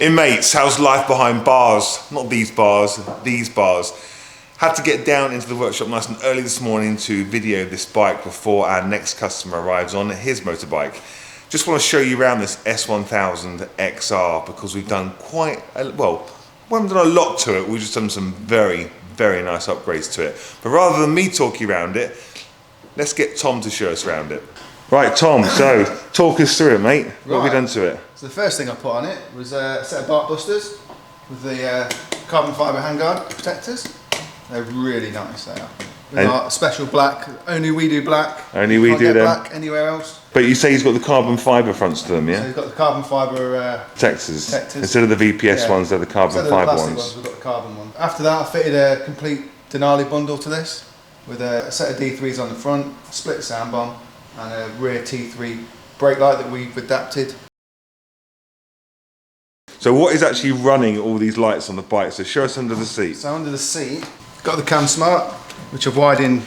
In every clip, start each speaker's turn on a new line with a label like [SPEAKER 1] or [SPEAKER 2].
[SPEAKER 1] Hey mates, how's life behind bars? Not these bars, these bars. Had to get down into the workshop nice and early this morning to video this bike before our next customer arrives on his motorbike. Just want to show you around this S1000XR because we've done quite a, well, we haven't done a lot to it, we've just done some very nice upgrades to it. But rather than me talk you around it, let's get Tom to show us around it. Right, Tom, so talk us through it, mate. What have we done to it?
[SPEAKER 2] So the first thing I put on it was a set of bark busters with the carbon fibre handguard protectors. They're really nice, they are. With our special black, only we do black.
[SPEAKER 1] Only we do them.
[SPEAKER 2] Black anywhere else.
[SPEAKER 1] But you say he's got the carbon fibre fronts to them, yeah?
[SPEAKER 2] So he's got the carbon fibre
[SPEAKER 1] protectors. Instead of the VPS ones, they're the carbon fibre ones.
[SPEAKER 2] We've got the carbon one. After that, I fitted a complete Denali bundle to this with a set of D3s on the front, a split sound bomb, and a rear T3 brake light that we've adapted.
[SPEAKER 1] So what is actually running all these lights on the bike? So show us under the seat.
[SPEAKER 2] So under the seat, got the Cam Smart, which I've wired in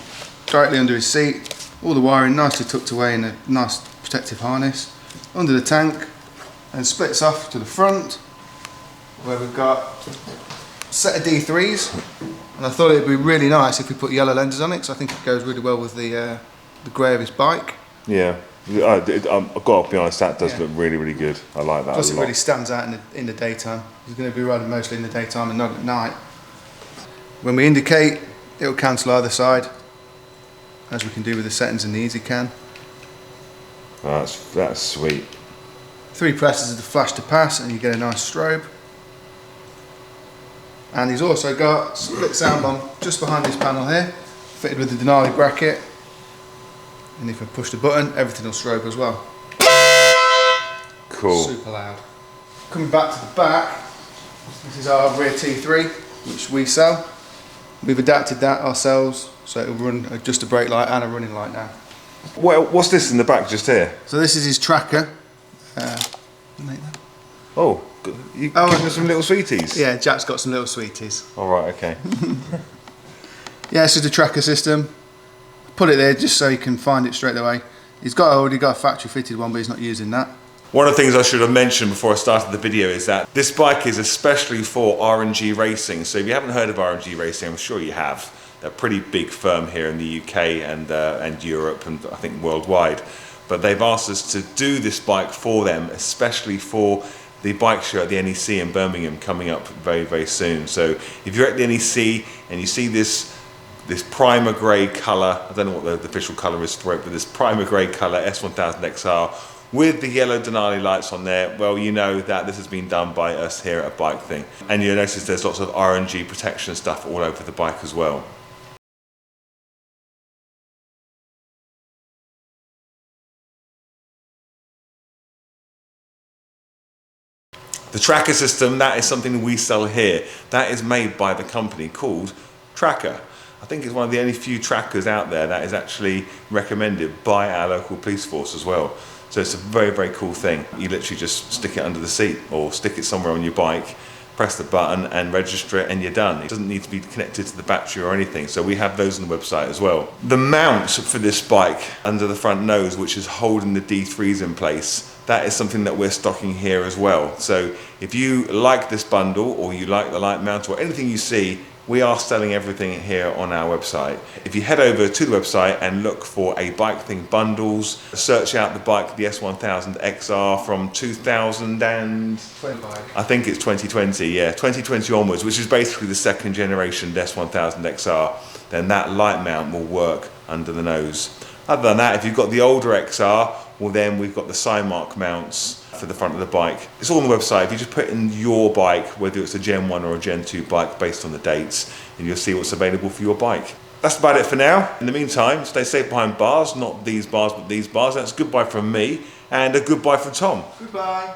[SPEAKER 2] directly under his seat. All the wiring nicely tucked away in a nice protective harness. Under the tank, and splits off to the front, where we've got a set of D3s. And I thought it'd be really nice if we put yellow lenses on it, because I think it goes really well with the grey of his bike.
[SPEAKER 1] Yeah, I've got to be honest, that does look really good. I like that.
[SPEAKER 2] Plus
[SPEAKER 1] a
[SPEAKER 2] it
[SPEAKER 1] lot.
[SPEAKER 2] really stands out in the daytime. He's going to be riding mostly in the daytime and not at night. When we indicate, it will cancel either side, as we can do with the settings in the Easy Can.
[SPEAKER 1] Oh, that's sweet.
[SPEAKER 2] 3 presses of the flash to pass and you get a nice strobe. And he's also got a split sound bomb just behind this panel here, fitted with the Denali bracket. And if I push the button, everything will strobe as well.
[SPEAKER 1] Cool.
[SPEAKER 2] Super loud. Coming back to the back, this is our rear T3, which we sell. We've adapted that ourselves, so it'll run just a brake light and a running light now.
[SPEAKER 1] What's this in the back just here?
[SPEAKER 2] So this is his tracker.
[SPEAKER 1] Oh, you giving us some little sweeties?
[SPEAKER 2] Yeah, Jack's got some little sweeties.
[SPEAKER 1] All right, okay.
[SPEAKER 2] Yeah, this is the tracker system. Put it there just so you can find it straight away. He's already got a factory fitted one, but he's not using that. One
[SPEAKER 1] of the things I should have mentioned before I started the video is that this bike is especially for R&G Racing. So if you haven't heard of R&G Racing, I'm sure you have. They're a pretty big firm here in the UK and Europe and I think worldwide. But they've asked us to do this bike for them, especially for the bike show at the NEC in Birmingham coming up very soon. So if you're at the NEC and you see this primer grey colour, I don't know what the official colour is for it, but this primer grey colour S1000XR with the yellow Denali lights on there, well, you know that this has been done by us here at Bike Thing. And you'll notice there's lots of R&G protection stuff all over the bike as well. The tracker system, that is something we sell here. That is made by the company called Tracker. I think it's one of the only few trackers out there that is actually recommended by our local police force as well. So it's a very cool thing. You literally just stick it under the seat or stick it somewhere on your bike, press the button and register it and you're done. It doesn't need to be connected to the battery or anything. So we have those on the website as well. The mount for this bike under the front nose, which is holding the D3s in place, that is something that we're stocking here as well. So if you like this bundle or you like the light mount or anything you see, we are selling everything here on our website. If you head over to the website and look for a Bike Thing bundles, search out the bike, the S1000XR from 2000 and... 25. I think it's 2020, yeah, 2020 onwards, which is basically the second generation S1000XR, then that light mount will work under the nose. Other than that, if you've got the older XR, well then we've got the Cymark mounts for the front of the bike. It's all on the website. If you just put in your bike, whether it's a Gen 1 or a Gen 2 bike based on the dates, and you'll see what's available for your bike. That's about it for now. In the meantime, stay safe behind bars, not these bars, but these bars. That's goodbye from me, and a goodbye from Tom.
[SPEAKER 2] Goodbye.